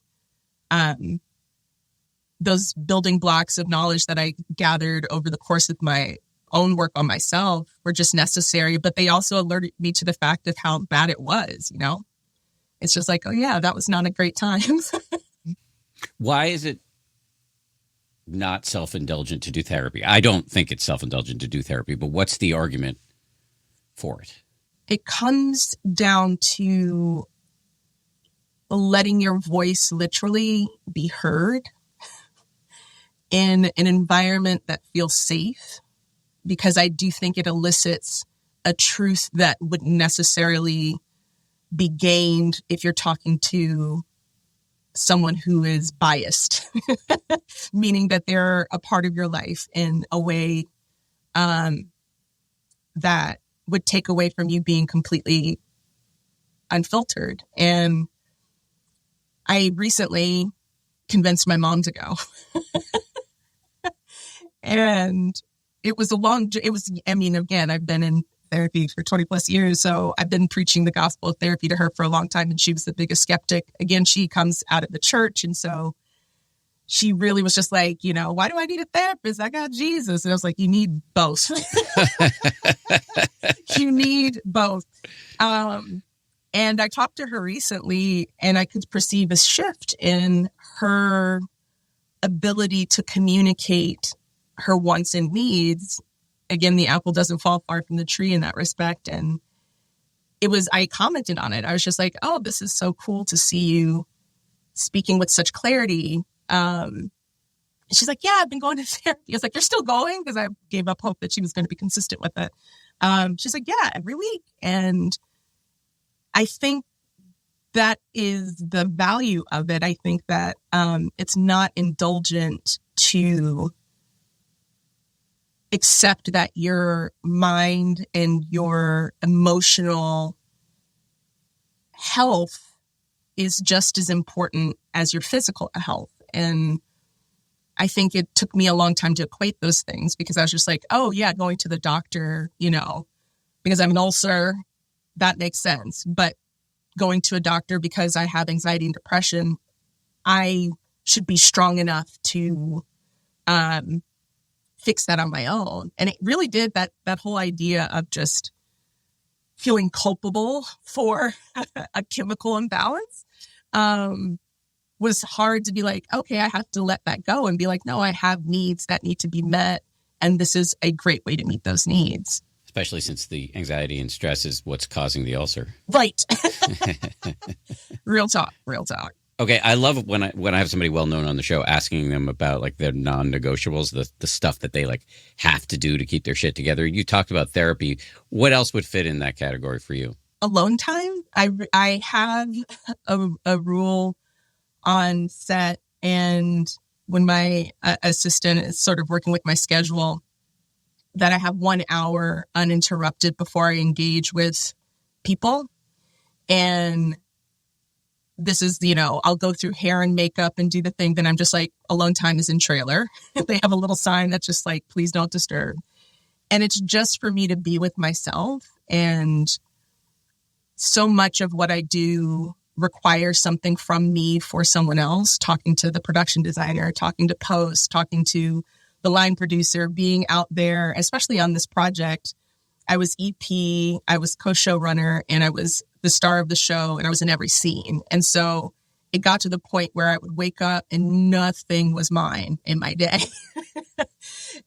those building blocks of knowledge that I gathered over the course of my own work on myself were just necessary, but they also alerted me to the fact of how bad it was, It's just like, oh yeah, that was not a great time. Why is it not self-indulgent to do therapy? I don't think it's self-indulgent to do therapy, but what's the argument for it? It comes down to letting your voice literally be heard in an environment that feels safe, because I do think it elicits a truth that wouldn't necessarily be gained if you're talking to someone who is biased, meaning that they're a part of your life in a way that would take away from you being completely unfiltered. And I recently convinced my mom to go. And again, I've been in therapy for 20 plus years. So I've been preaching the gospel of therapy to her for a long time. And she was the biggest skeptic. Again, she comes out of the church. And so she really was just like, why do I need a therapist? I got Jesus. And I was like, you need both. You need both. And I talked to her recently and I could perceive a shift in her ability to communicate her wants and needs. Again, the apple doesn't fall far from the tree in that respect. And I commented on it. I was just like, oh, this is so cool to see you speaking with such clarity. She's like, yeah, I've been going to therapy. I was like, you're still going? Because I gave up hope that she was going to be consistent with it. She's like, yeah, every week. And I think that is the value of it. I think that it's not indulgent to accept that your mind and your emotional health is just as important as your physical health. And I think it took me a long time to equate those things, because I was just like, oh yeah, going to the doctor, because I have an ulcer, that makes sense. But going to a doctor because I have anxiety and depression, I should be strong enough to fix that on my own. And it really did that whole idea of just feeling culpable for a chemical imbalance was hard to be like, okay, I have to let that go and be like, no, I have needs that need to be met. And this is a great way to meet those needs. especially since the anxiety and stress is what's causing the ulcer. Right. Real talk. Okay, I love when I have somebody well known on the show asking them about like their non-negotiables, the stuff that they like have to do to keep their shit together. You talked about therapy. What else would fit in that category for you? Alone time. I have a rule on set, and when my assistant is sort of working with my schedule, that I have 1 hour uninterrupted before I engage with people. And this is, I'll go through hair and makeup and do the thing. Then I'm just like, alone time is in trailer. They have a little sign that's just like, please don't disturb. And it's just for me to be with myself. And so much of what I do requires something from me for someone else, talking to the production designer, talking to post, talking to the line producer, being out there, especially on this project. I was EP, I was co-showrunner, and I was the star of the show, and I was in every scene. And so it got to the point where I would wake up and nothing was mine in my day.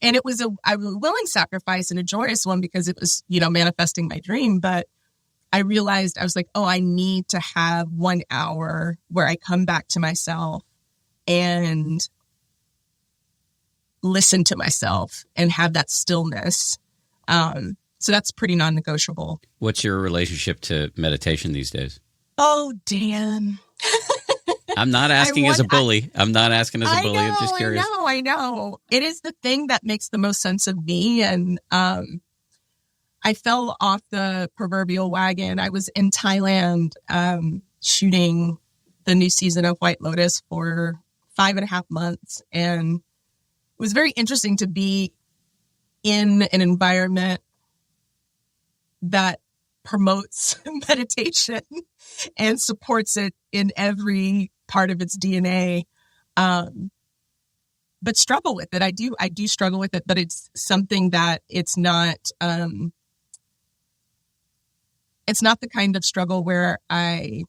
And it was a willing sacrifice and a joyous one because it was, manifesting my dream. But I realized I was like, oh, I need to have 1 hour where I come back to myself and listen to myself and have that stillness. So that's pretty non-negotiable. What's your relationship to meditation these days? Oh, Dan. I'm not asking as a bully. I'm not asking as a bully. I'm just curious. I know. It is the thing that makes the most sense of me. And I fell off the proverbial wagon. I was in Thailand shooting the new season of White Lotus for 5.5 months. And it was very interesting to be in an environment that promotes meditation and supports it in every part of its DNA. But struggle with it. I do struggle with it, but it's something that it's not the kind of struggle where I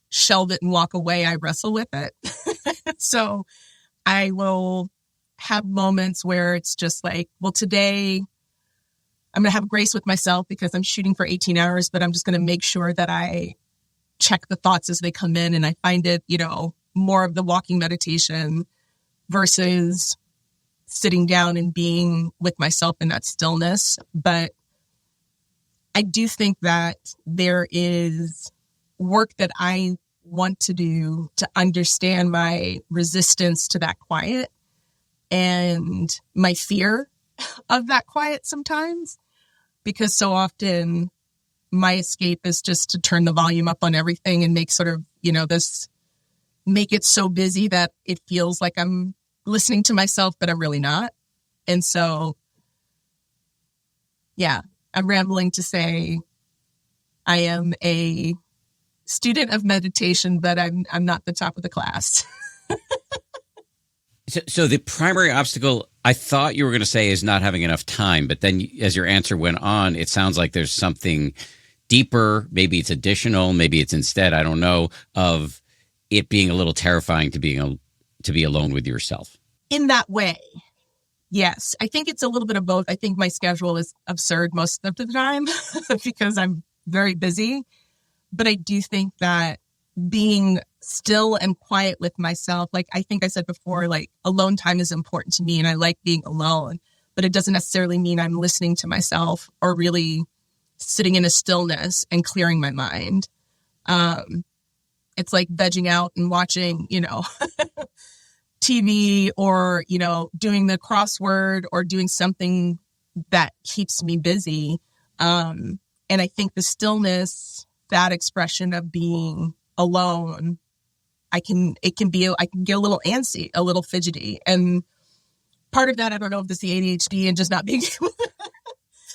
shelve it and walk away. I wrestle with it. So I will have moments where it's just like, well, today I'm going to have grace with myself because I'm shooting for 18 hours, but I'm just going to make sure that I check the thoughts as they come in. And I find it, more of the walking meditation versus sitting down and being with myself in that stillness. But I do think that there is work that I want to do to understand my resistance to that quiet and my fear of that quiet sometimes, because so often my escape is just to turn the volume up on everything and make sort of, make it so busy that it feels like I'm listening to myself, but I'm really not. And so, yeah, I'm rambling to say I am a student of meditation, but I'm not the top of the class. So the primary obstacle I thought you were going to say is not having enough time, but then as your answer went on, it sounds like there's something deeper. Maybe it's additional, maybe it's instead, I don't know, of it being a little terrifying to be alone with yourself. In that way, yes. I think it's a little bit of both. I think my schedule is absurd most of the time because I'm very busy. But I do think that being still and quiet with myself, like I think I said before, like alone time is important to me and I like being alone, but it doesn't necessarily mean I'm listening to myself or really sitting in a stillness and clearing my mind. It's like vegging out and watching, TV or, doing the crossword or doing something that keeps me busy. And I think the stillness, that expression of being alone, I can get a little antsy, a little fidgety. And part of that, I don't know if it's the ADHD and just not being able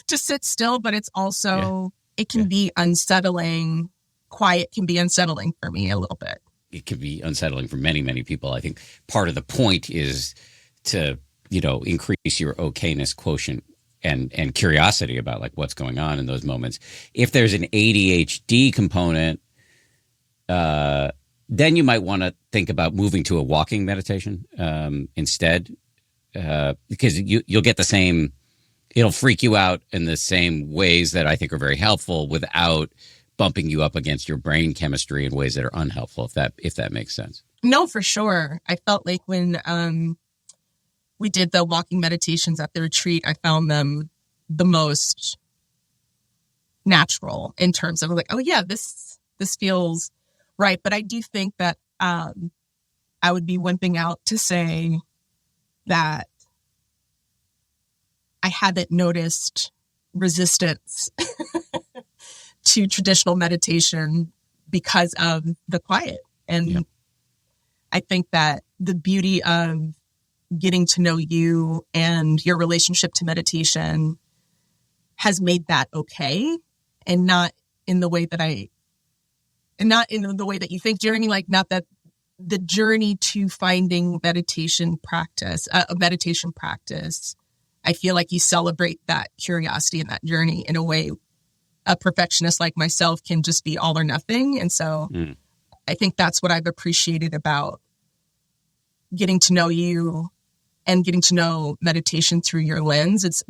to sit still, but it's also, it can be unsettling. Quiet can be unsettling for me a little bit. It can be unsettling for many, many people. I think part of the point is to, increase your okayness quotient and curiosity about like what's going on in those moments. If there's an ADHD component, then you might want to think about moving to a walking meditation instead, because you'll get the same it'll freak you out in the same ways that I think are very helpful without bumping you up against your brain chemistry in ways that are unhelpful, if that makes sense. No, for sure. I felt like when we did the walking meditations at the retreat, I found them the most natural in terms of like, oh yeah, this feels right. But I do think that I would be wimping out to say that I haven't noticed resistance to traditional meditation because of the quiet. And I think that the beauty of getting to know you and your relationship to meditation has made that okay, and not in the way that you think, Jeremy, like not that the journey to finding a meditation practice, I feel like you celebrate that curiosity and that journey in a way a perfectionist like myself can just be all or nothing. And so I think that's what I've appreciated about getting to know you and getting to know meditation through your lens. It's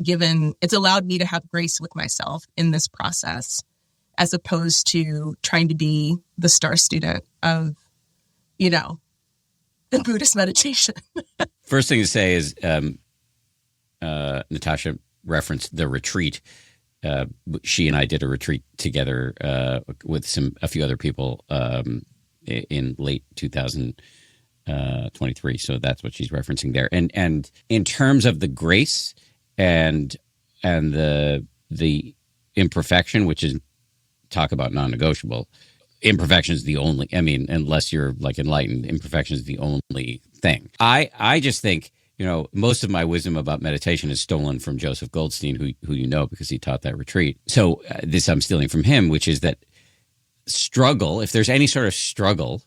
allowed me to have grace with myself in this process, as opposed to trying to be the star student of, the Buddhist meditation. First thing to say is Natasha referenced the retreat. She and I did a retreat together with a few other people in late 2023. So that's what she's referencing there. And in terms of the grace and the imperfection, which is talk about non-negotiable. Imperfection is the only. I mean, unless you're like enlightened, imperfection is the only thing. I just think. Most of my wisdom about meditation is stolen from Joseph Goldstein, who you know because he taught that retreat. So this I'm stealing from him, which is that struggle, if there's any sort of struggle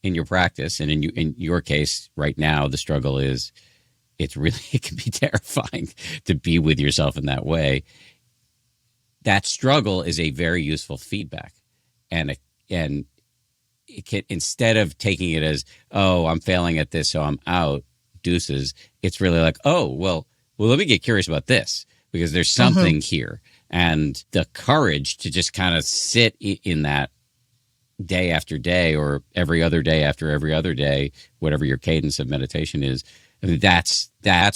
in your practice, and in your case right now, the struggle is it can be terrifying to be with yourself in that way. That struggle is a very useful feedback. And it can, instead of taking it as, oh, I'm failing at this, so I'm out, deuces, it's really like, oh, well, let me get curious about this because there's something here. And the courage to just kind of sit in that day after day or every other day after every other day, whatever your cadence of meditation is, I mean, that's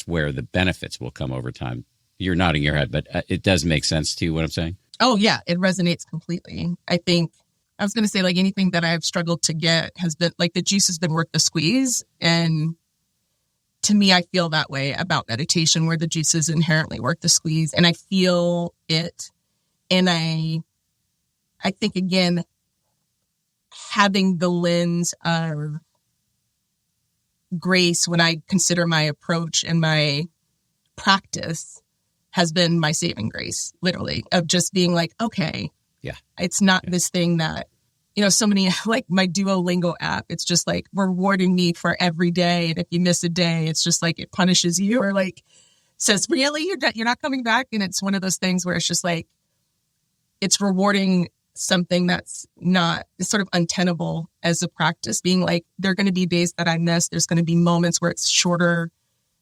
where the benefits will come over time. You're nodding your head, but it does make sense to you what I'm saying? Oh, yeah, it resonates completely. I think I was going to say, like, anything that I've struggled to get has been like the juice has been worth the squeeze. And to me, I feel that way about meditation, where the juice is inherently worth the squeeze. And I feel it. And I think, again, having the lens of grace when I consider my approach and my practice has been my saving grace, literally, of just being like, okay, it's not this thing that, so many, like my Duolingo app, it's just like rewarding me for every day. And if you miss a day, it's just like it punishes you or like says, really, you're not coming back. And it's one of those things where it's just like, it's rewarding something that's not, it's sort of untenable as a practice, being like, there are going to be days that I miss. There's going to be moments where it's shorter.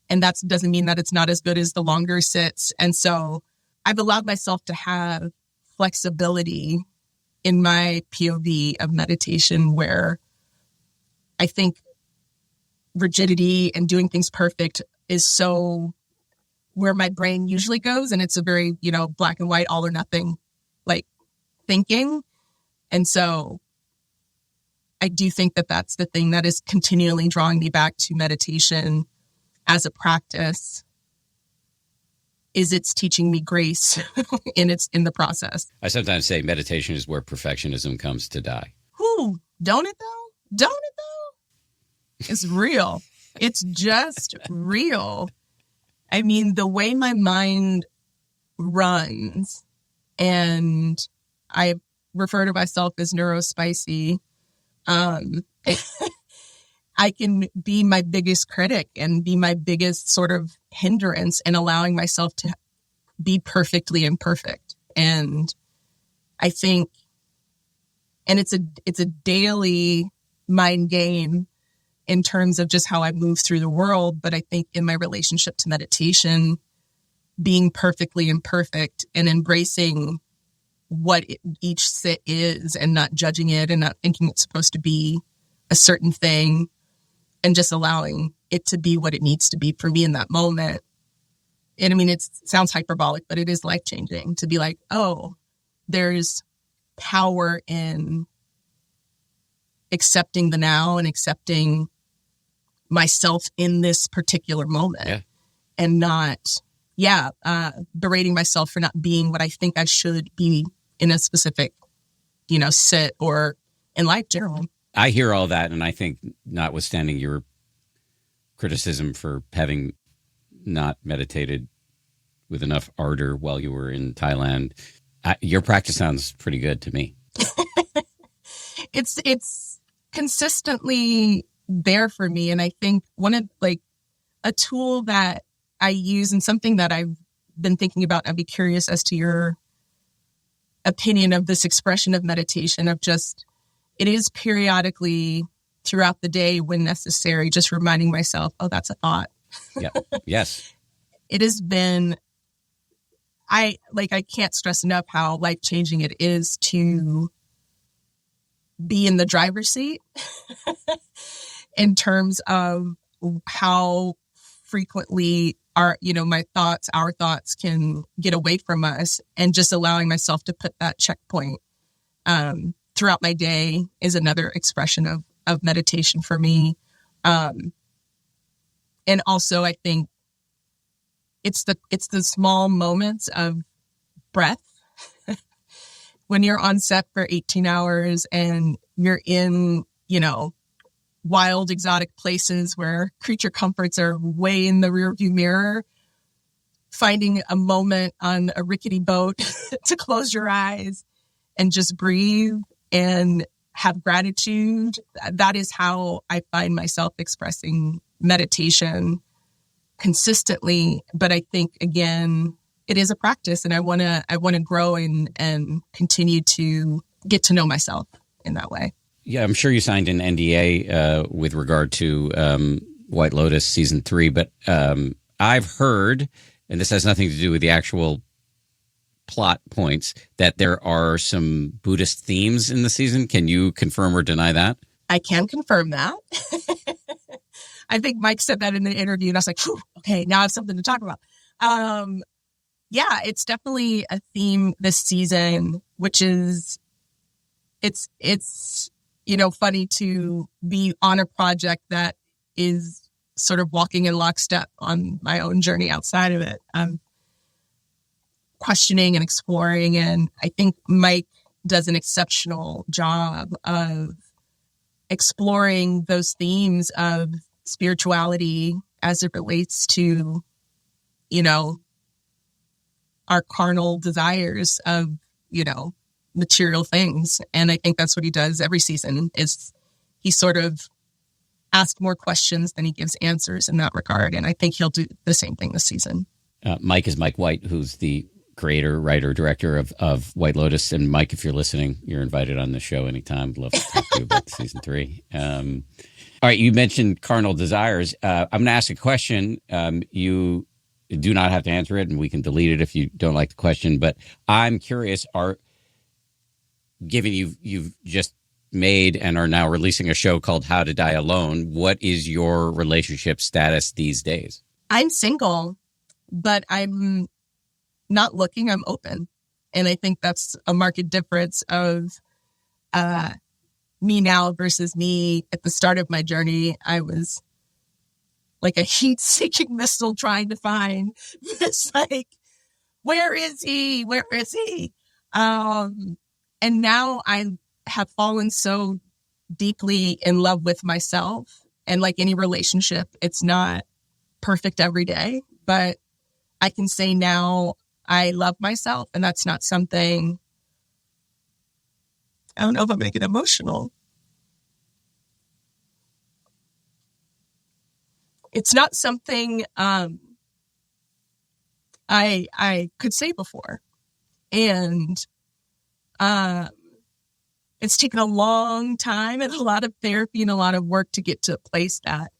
And that doesn't mean that it's not as good as the longer sits. And so I've allowed myself to have flexibility in my POV of meditation, where I think rigidity and doing things perfect is so where my brain usually goes. And it's a very, black and white, all or nothing, like thinking. And so I do think that that's the thing that is continually drawing me back to meditation as a practice, is it's teaching me grace in the process. I sometimes say meditation is where perfectionism comes to die. Ooh, don't it though? Don't it though? It's real. It's just real. I mean, the way my mind runs, and I refer to myself as neurospicy, I can be my biggest critic and be my biggest sort of hindrance in allowing myself to be perfectly imperfect. And I think, and it's a daily mind game in terms of just how I move through the world. But I think in my relationship to meditation, being perfectly imperfect and embracing what each sit is and not judging it and not thinking it's supposed to be a certain thing and just allowing it to be what it needs to be for me in that moment. And I mean, it sounds hyperbolic, but it is life-changing to be like, oh, there's power in accepting the now and accepting myself in this particular moment and not, berating myself for not being what I think I should be in a specific, sit or in life generally. I hear all that, and I think, notwithstanding your criticism for having not meditated with enough ardor while you were in Thailand, your practice sounds pretty good to me. It's consistently there for me, and I think one of a tool that I use and something that I've been thinking about. I'd be curious as to your opinion of this expression of meditation, of just, it is periodically throughout the day when necessary, just reminding myself, oh, that's a thought. Yeah. Yes. It has been, I can't stress enough how life-changing it is to be in the driver's seat in terms of how frequently our thoughts can get away from us, and just allowing myself to put that checkpoint throughout my day is another expression of meditation for me. And also I think it's the small moments of breath when you're on set for 18 hours and you're in, wild, exotic places where creature comforts are way in the rearview mirror, finding a moment on a rickety boat to close your eyes and just breathe and have gratitude. That is how I find myself expressing meditation consistently. But I think, again, it is a practice, and I want to grow and continue to get to know myself in that way. Yeah, I'm sure you signed an NDA with regard to White Lotus season 3, but I've heard, and this has nothing to do with the actual plot points, that there are some Buddhist themes in the season. Can you confirm or deny that? I can confirm that. I think Mike said that in the interview, and I was like, okay, now I have something to talk about. It's definitely a theme this season, which is, it's funny to be on a project that is sort of walking in lockstep on my own journey outside of it. Questioning and exploring. And I think Mike does an exceptional job of exploring those themes of spirituality as it relates to, our carnal desires of, material things. And I think that's what he does every season, is he sort of asks more questions than he gives answers in that regard. And I think he'll do the same thing this season. Mike is Mike White, who's the creator, writer, director of White Lotus. And Mike, if you're listening, you're invited on the show anytime. I'd love to talk to you about season 3. All right, you mentioned carnal desires. I'm going to ask a question. You do not have to answer it, and we can delete it if you don't like the question. But I'm curious, given you've just made and are now releasing a show called How to Die Alone, what is your relationship status these days? I'm single, but I'm not looking. I'm open. And I think that's a marked difference of me now versus me at the start of my journey. I was like a heat-seeking missile trying to find this, where is he? Where is he? And now I have fallen so deeply in love with myself. And like any relationship, it's not perfect every day, but I can say now I love myself, and that's not something, I don't know if I'm making it emotional. It's not something I could say before. And it's taken a long time and a lot of therapy and a lot of work to get to a place that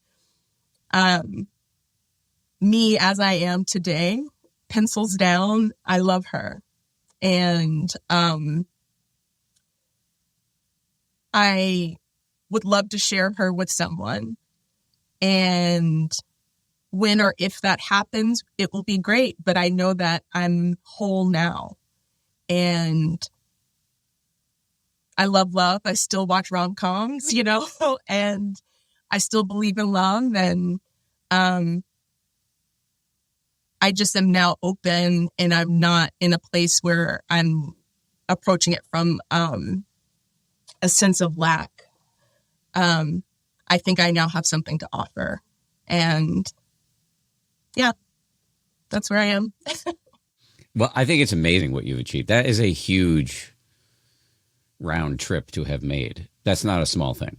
me as I am today pencils down, I love her. And I would love to share her with someone. And when or if that happens, it will be great. But I know that I'm whole now. And I love love. I still watch rom-coms, and I still believe in love. And I just am now open, and I'm not in a place where I'm approaching it from a sense of lack. I think I now have something to offer. And yeah, that's where I am. Well, I think it's amazing what you've achieved. That is a huge round trip to have made. That's not a small thing.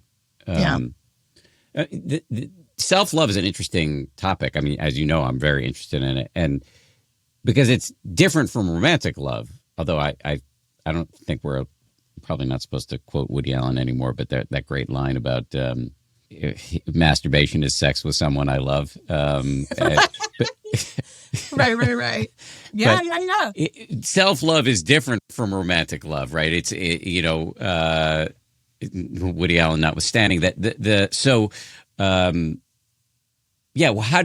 Self-love is an interesting topic. I mean, as you know, I'm very interested in it. And because it's different from romantic love, although I don't think we're probably not supposed to quote Woody Allen anymore, but that great line about masturbation is sex with someone I love. Right. Yeah. Self-love is different from romantic love, right? It's Woody Allen notwithstanding that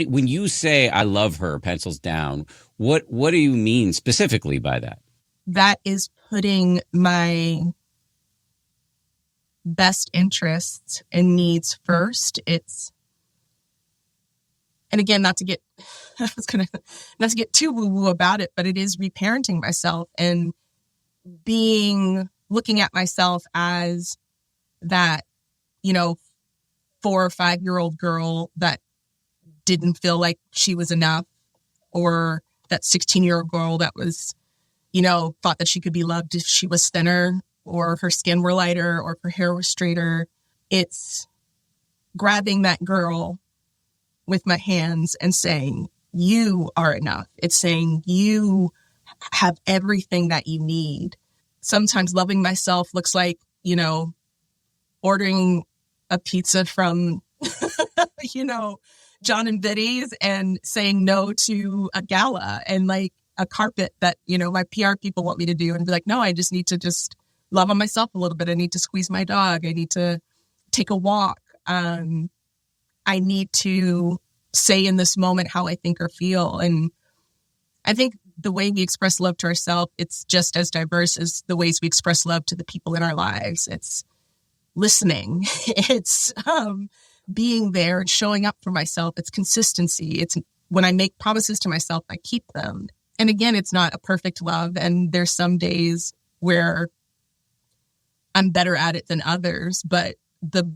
when you say I love her, pencils down, what do you mean specifically by that? That is putting my best interests and needs first. And again, not to get too woo-woo about it, but it is reparenting myself and looking at myself as that, 4 or 5-year-old girl that didn't feel like she was enough, or that 16-year-old girl that was, thought that she could be loved if she was thinner, or her skin were lighter, or her hair was straighter. It's grabbing that girl with my hands and saying, you are enough. It's saying you have everything that you need. Sometimes loving myself looks like, ordering a pizza from, John and Biddy's, and saying no to a gala and like a carpet that, my PR people want me to do, and be like, no, I just need to just love on myself a little bit. I need to squeeze my dog. I need to take a walk. I need to say in this moment how I think or feel. And I think the way we express love to ourselves, it's just as diverse as the ways we express love to the people in our lives. It's listening. It's being there and showing up for myself. It's consistency. It's when I make promises to myself, I keep them. And again, it's not a perfect love. And there's some days where I'm better at it than others, but the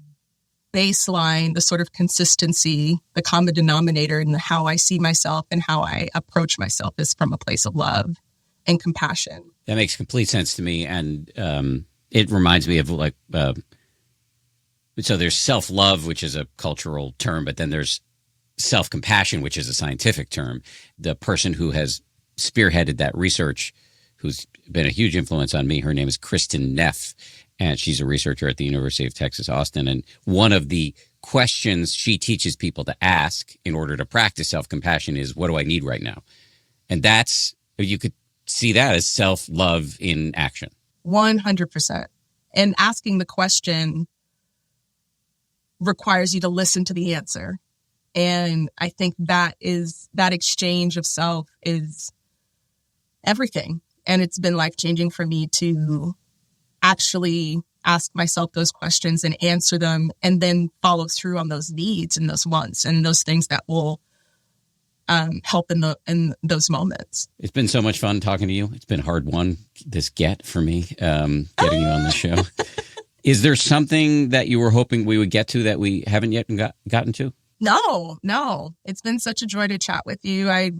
baseline, the sort of consistency, the common denominator in how I see myself and how I approach myself is from a place of love and compassion. That makes complete sense to me. And it reminds me of so there's self-love, which is a cultural term, but then there's self-compassion, which is a scientific term. The person who has spearheaded that research, who's been a huge influence on me, her name is Kristen Neff, and she's a researcher at the University of Texas, Austin. And one of the questions she teaches people to ask in order to practice self-compassion is, what do I need right now? And you could see that as self-love in action. 100%. And asking the question requires you to listen to the answer. And I think that exchange of self is everything. And it's been life-changing for me to actually ask myself those questions and answer them, and then follow through on those needs and those wants and those things that will help in those moments. It's been so much fun talking to you. It's been hard won, this get for me, getting you on the show. Is there something that you were hoping we would get to that we haven't yet gotten to? No. It's been such a joy to chat with you. I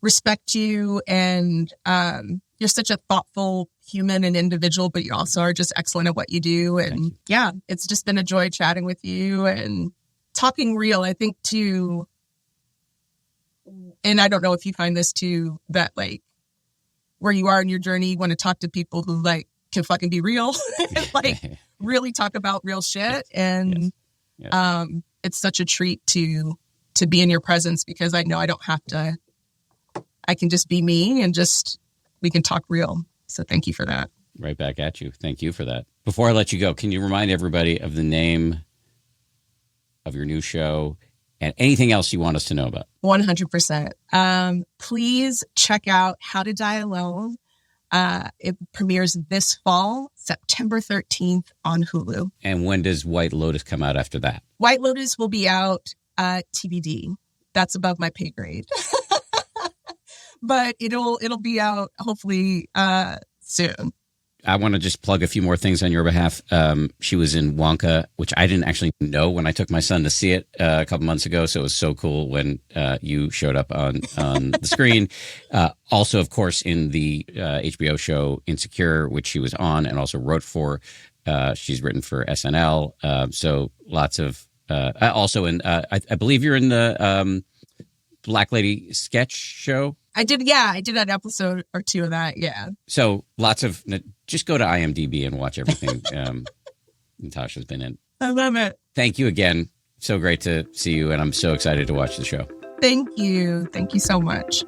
respect you, and you're such a thoughtful human and individual, but you also are just excellent at what you do. And yeah, it's just been a joy chatting with you and talking real. I think too, and I don't know if you find this too, that like where you are in your journey, you want to talk to people who like can fucking be real and like really talk about real shit. And yes. It's such a treat to be in your presence, because I know I don't have I can just be me and we can talk real. So thank you for that. Right back at you. Thank you for that. Before I let you go, can you remind everybody of the name of your new show and anything else you want us to know about? 100%. Please check out How to Die Alone. It premieres this fall, September 13th on Hulu. And when does White Lotus come out after that? White Lotus will be out TBD. That's above my pay grade. But it'll be out hopefully soon. I want to just plug a few more things on your behalf. She was in Wonka, which I didn't actually know when I took my son to see it a couple months ago. So it was so cool when you showed up on the screen. Also, of course, in the HBO show Insecure, which she was on and also wrote for. She's written for SNL. So lots of also in I believe you're in the Black Lady sketch show. I did an episode or two of that. Yeah. So lots of, just go to IMDb and watch everything Natasha's been in. I love it. Thank you again. So great to see you. And I'm so excited to watch the show. Thank you. Thank you so much.